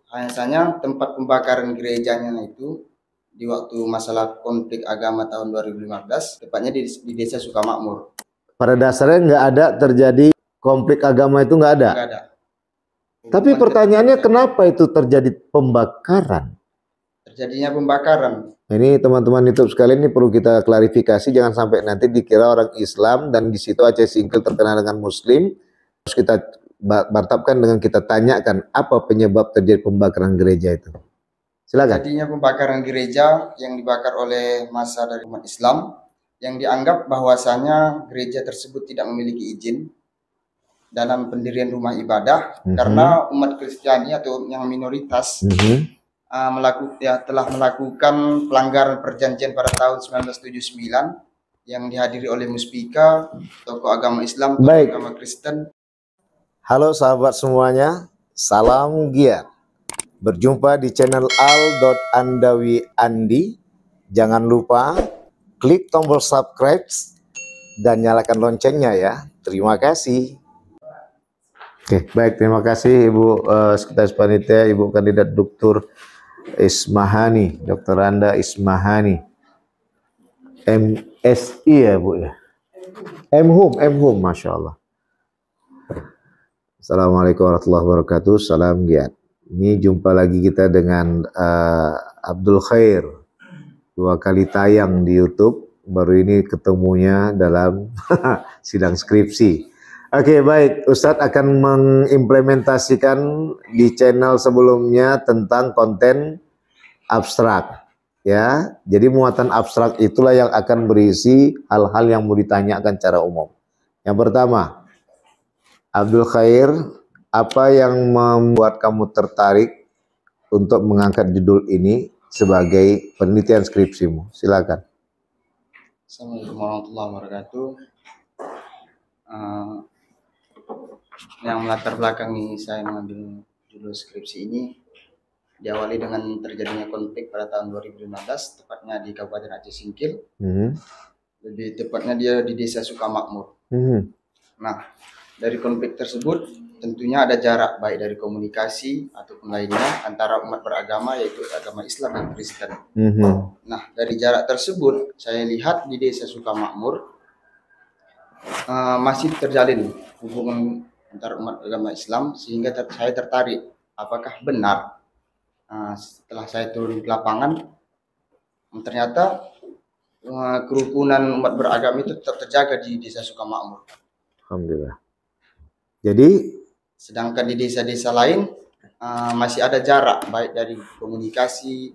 Hanya tempat pembakaran gerejanya itu di waktu masalah konflik agama tahun 2015, tepatnya di Desa Sukamakmur. Pada dasarnya nggak ada terjadi konflik agama, itu nggak ada. Nggak ada. Tapi pertanyaannya kenapa itu terjadi pembakaran? Terjadinya pembakaran. Ini teman-teman YouTube sekalian, ini perlu kita klarifikasi, jangan sampai nanti dikira orang Islam dan di situ Aceh Singkil terkenal dengan Muslim. Terus kita bantapkan dengan kita tanyakan apa penyebab terjadi pembakaran gereja itu. Silakan. Terjadinya pembakaran gereja yang dibakar oleh massa dari umat Islam yang dianggap bahwasanya gereja tersebut tidak memiliki izin dalam pendirian rumah ibadah karena umat Kristiani atau yang minoritas telah melakukan pelanggaran perjanjian pada tahun 1979 yang dihadiri oleh Muspika, tokoh agama Islam, tokoh agama Kristen. Halo sahabat semuanya, salam giat. Berjumpa di channel Al.Andawi Andi. Jangan lupa klik tombol subscribe dan nyalakan loncengnya ya. Terima kasih. Oke, baik, terima kasih Ibu Sekretaris Panitia, Ibu Kandidat Dr. Ismahani, Dr. Anda Ismahani, MSI ya Bu ya, M.Hum, Masya Allah. Assalamualaikum warahmatullahi wabarakatuh, salam giat. Ini jumpa lagi kita dengan Abdul Khair, 2 kali tayang di YouTube, baru ini ketemunya dalam sidang skripsi. Oke, baik, Ustadz akan mengimplementasikan di channel sebelumnya tentang konten abstrak. Ya, jadi muatan abstrak itulah yang akan berisi hal-hal yang mau ditanyakan secara umum. Yang pertama, Abdul Khair, apa yang membuat kamu tertarik untuk mengangkat judul ini sebagai penelitian skripsimu? Silakan. Assalamualaikum warahmatullahi wabarakatuh. Yang melatar belakangi saya mengambil judul skripsi ini diawali dengan terjadinya konflik pada tahun 2015, tepatnya di Kabupaten Aceh Singkil. Lebih tepatnya dia di Desa Sukamakmur. Nah, dari konflik tersebut tentunya ada jarak baik dari komunikasi ataupun lainnya antara umat beragama yaitu agama Islam dan Kristen. Nah, dari jarak tersebut saya lihat di Desa Sukamakmur masih terjalin hubungan antara umat agama Islam sehingga saya tertarik apakah benar. Setelah saya turun ke lapangan, ternyata kerukunan umat beragama itu tetap terjaga di Desa Sukamakmur. Alhamdulillah. Jadi, sedangkan di desa-desa lain masih ada jarak baik dari komunikasi.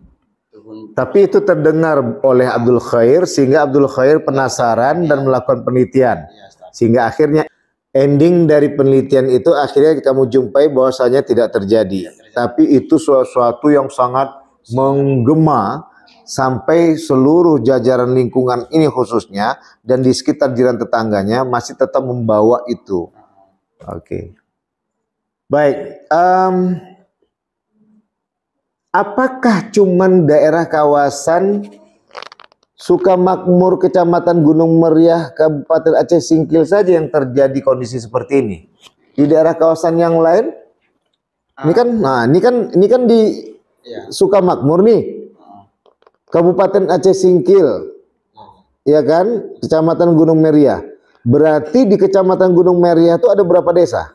Tapi itu terdengar oleh Abdul Khair sehingga Abdul Khair penasaran dan melakukan penelitian. Sehingga akhirnya ending dari penelitian itu akhirnya kamu jumpai bahwasanya tidak terjadi. Tapi itu sesuatu yang sangat menggema sampai seluruh jajaran lingkungan ini khususnya dan di sekitar jiran tetangganya masih tetap membawa itu. Oke. Baik. Apakah cuman daerah kawasan Sukamakmur, Kecamatan Gunung Meriah, Kabupaten Aceh Singkil saja yang terjadi kondisi seperti ini? Di daerah kawasan yang lain? Ini kan di Sukamakmur nih. Kabupaten Aceh Singkil. Ya kan? Kecamatan Gunung Meriah. Berarti di Kecamatan Gunung Meriah itu ada berapa desa?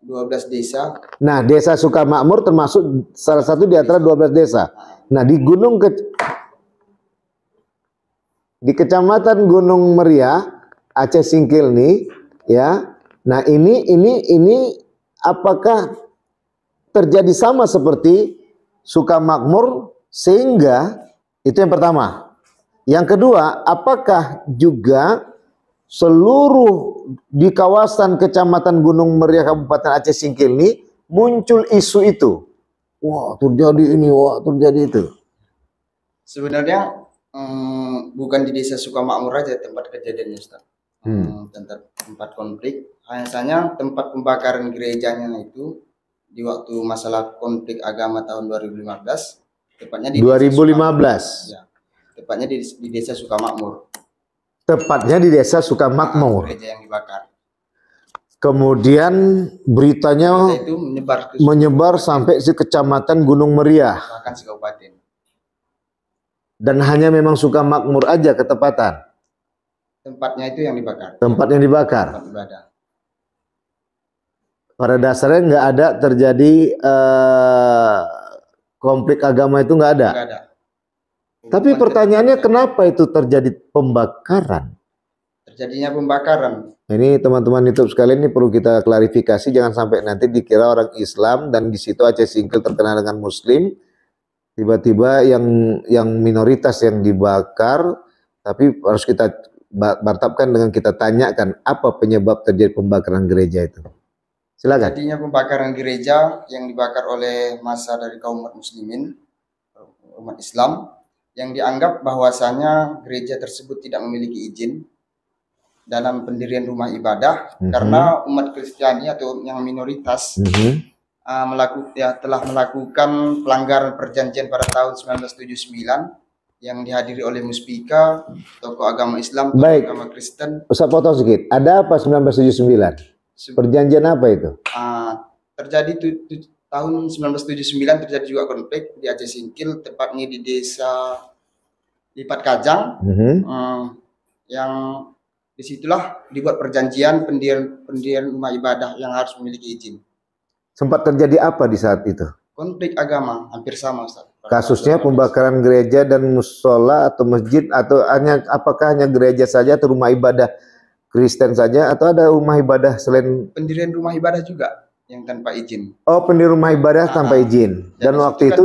12 desa. Nah, Desa Sukamakmur termasuk salah satu di antara 12 desa. Nah, di Kecamatan Gunung Meriah, Aceh Singkil nih, ya. Nah, ini apakah terjadi sama seperti Sukamakmur sehingga itu yang pertama. Yang kedua, apakah juga seluruh di kawasan Kecamatan Gunung Meriah Kabupaten Aceh Singkil ini muncul isu itu? Wah, terjadi ini, wah, terjadi itu. Sebenarnya bukan di Desa Sukamakmur aja tempat kejadiannya, Ustaz. Tempat konflik. Hanya tempat pembakaran gerejanya itu di waktu masalah konflik agama tahun 2015, tepatnya di 2015. Ya, tepatnya di Desa Sukamakmur. Tepatnya di Desa Sukamakmur. Gereja yang dibakar. Kemudian beritanya Berita itu menyebar sampai si kecamatan Gunung Meriah. bahkan sekabupaten. Dan hanya memang Sukamakmur aja ketepatan. Tempatnya itu yang dibakar. Tempat yang dibakar. Tempat ibadah. Pada dasarnya nggak ada terjadi konflik agama, itu nggak ada. Nggak ada. Tapi pertanyaannya kenapa itu terjadi pembakaran? Terjadinya pembakaran. Ini teman-teman YouTube sekalian, ini perlu kita klarifikasi, jangan sampai nanti dikira orang Islam dan di situ Aceh Singkil terkenal dengan Muslim, tiba-tiba yang minoritas yang dibakar. Tapi harus kita mantapkan dengan kita tanyakan apa penyebab terjadi pembakaran gereja itu. Silakan. Terjadinya pembakaran gereja yang dibakar oleh massa dari kaum umat muslimin, umat Islam, yang dianggap bahwasanya gereja tersebut tidak memiliki izin dalam pendirian rumah ibadah, karena umat Kristiani atau yang minoritas telah melakukan pelanggaran perjanjian pada tahun 1979 yang dihadiri oleh Muspika, tokoh agama Islam, tokoh agama Kristen. Usah potong sedikit. Ada apa 1979? Perjanjian apa itu? Terjadi tahun 1979 terjadi juga konflik di Aceh Singkil, tepatnya di desa Lipat Kajang, yang disitulah dibuat perjanjian pendirian rumah ibadah yang harus memiliki izin. Sempat terjadi apa di saat itu? Konflik agama, hampir sama, Ustaz. Kasusnya pembakaran gereja dan musola atau masjid, atau apakah hanya gereja saja atau rumah ibadah Kristen saja, atau ada rumah ibadah selain? Pendirian rumah ibadah juga yang tanpa izin. Oh, pendirian rumah ibadah tanpa izin. Dan waktu itu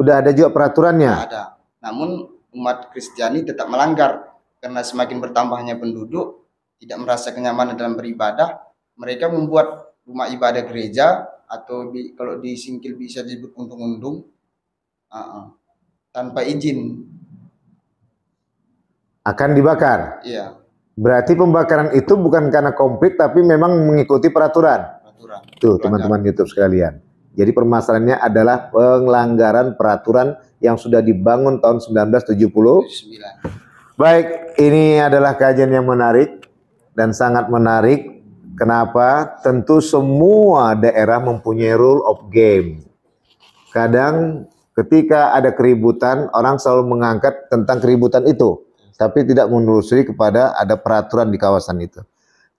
udah ada juga peraturannya. Ada. Namun umat Kristiani tetap melanggar. Karena semakin bertambahnya penduduk, tidak merasa kenyamanan dalam beribadah, mereka membuat rumah ibadah gereja, atau kalau di Singkil bisa disebut untung-untung, tanpa izin. Akan dibakar? Iya. Berarti pembakaran itu bukan karena konflik, tapi memang mengikuti peraturan. Tuh teman-teman YouTube sekalian. Jadi permasalahannya adalah pelanggaran peraturan yang sudah dibangun tahun 1979. Baik, ini adalah kajian yang menarik dan sangat menarik. Kenapa? Tentu semua daerah mempunyai rule of game. Kadang ketika ada keributan, orang selalu mengangkat tentang keributan itu, tapi tidak menelusuri kepada ada peraturan di kawasan itu.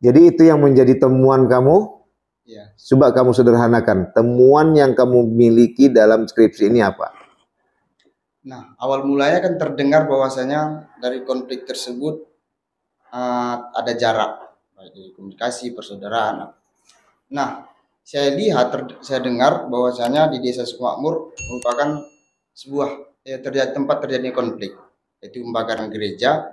Jadi itu yang menjadi temuan kamu. Ya. Coba kamu sederhanakan, temuan yang kamu miliki dalam skripsi ini apa? Nah, awal mulanya kan terdengar bahwasanya dari konflik tersebut ada jarak, baik dari komunikasi, persaudaraan. Nah, saya dengar bahwasanya di Desa Sukamakmur merupakan sebuah tempat terjadinya konflik, yaitu pembakaran gereja.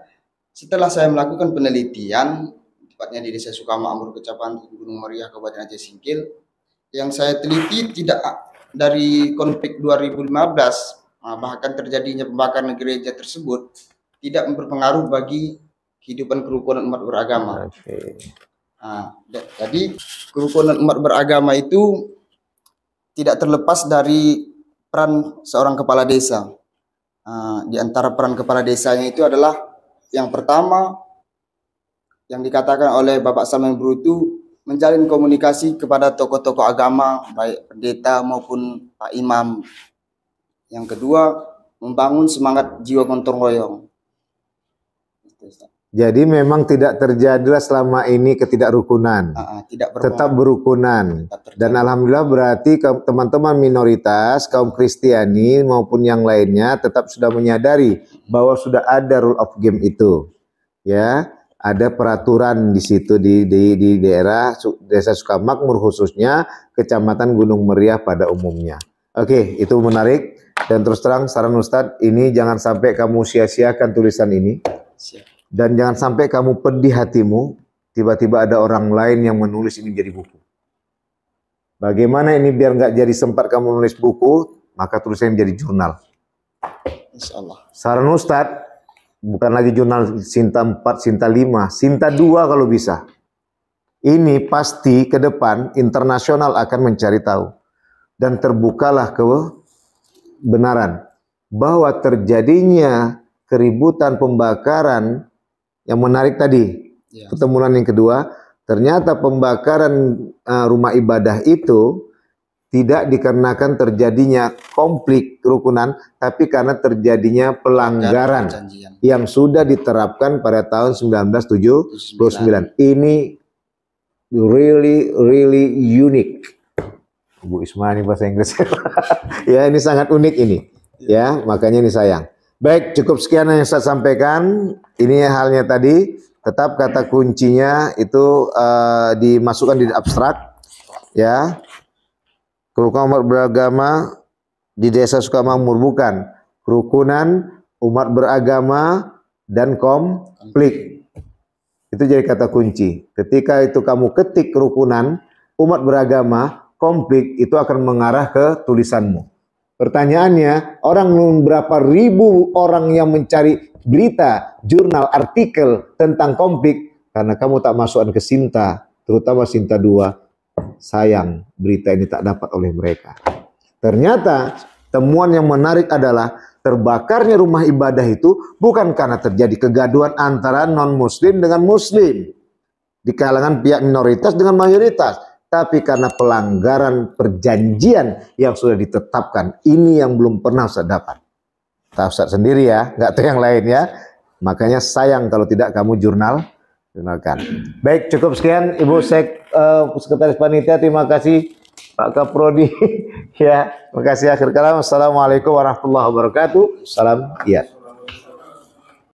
Setelah saya melakukan penelitian, tepatnya di Desa Sukamakmur, Kecamatan Gunung Meriah, Kabupaten Aceh Singkil, yang saya teliti tidak dari konflik 2015. Bahkan terjadinya pembakaran gereja tersebut tidak berpengaruh bagi kehidupan kerukunan umat beragama. Jadi kerukunan umat beragama itu tidak terlepas dari peran seorang kepala desa. Di antara peran kepala desanya itu adalah yang pertama yang dikatakan oleh Bapak Salman Brutu, menjalin komunikasi kepada tokoh-tokoh agama, baik pendeta maupun Pak Imam. Yang kedua, membangun semangat jiwa gotong royong. Jadi memang tidak terjadilah selama ini ketidakrukunan, tetap berukunan. Dan alhamdulillah berarti teman-teman minoritas, kaum Kristiani maupun yang lainnya tetap sudah menyadari bahwa sudah ada rule of game itu. Ya, ada peraturan di situ di daerah Desa Sukamakmur, khususnya Kecamatan Gunung Meriah pada umumnya. Oke, itu menarik. Dan terus terang saran Ustadz, ini jangan sampai kamu sia-siakan tulisan ini. Dan jangan sampai kamu pedih hatimu, tiba-tiba ada orang lain yang menulis ini jadi buku. Bagaimana ini biar nggak jadi sempat kamu menulis buku, maka tulisannya jadi jurnal. Insyaallah. Saran Ustadz, bukan lagi jurnal Sinta 4, Sinta 5, Sinta 2 kalau bisa. Ini pasti ke depan internasional akan mencari tahu. Dan terbukalah kebenaran bahwa terjadinya keributan pembakaran yang menarik tadi, pertemuan yang kedua, ternyata pembakaran rumah ibadah itu tidak dikarenakan terjadinya konflik kerukunan, tapi karena terjadinya pelanggaran yang sudah diterapkan pada tahun 1979. Ini really unique. Bu Isma ini bahasa Inggris. Ya, ini sangat unik ini. Ya, makanya ini sayang. Baik, cukup sekian yang saya sampaikan. Ini halnya tadi. Tetap kata kuncinya itu dimasukkan di abstrak. Ya, kerukunan umat beragama di desa Sukamakmur, bukan kerukunan umat beragama dan konflik. Itu jadi kata kunci. Ketika itu kamu ketik kerukunan umat beragama, konflik, itu akan mengarah ke tulisanmu. Pertanyaannya, berapa ribu orang yang mencari berita, jurnal, artikel tentang konflik, karena kamu tak masukkan ke Sinta, terutama Sinta 2, sayang berita ini tak dapat oleh mereka. Ternyata temuan yang menarik adalah terbakarnya rumah ibadah itu bukan karena terjadi kegaduhan antara non-muslim dengan muslim, di kalangan pihak minoritas dengan mayoritas, tapi karena pelanggaran perjanjian yang sudah ditetapkan. Ini yang belum pernah Ustaz dapat. Tahu Ustaz sendiri ya, nggak tahu yang lain ya. Makanya sayang kalau tidak kamu jurnalkan. Baik, cukup sekian Ibu Sekretaris Panitia. Terima kasih Pak Kaprodi. Ya, terima kasih. Akhir kalam. Assalamualaikum warahmatullahi wabarakatuh. Salam. Iya.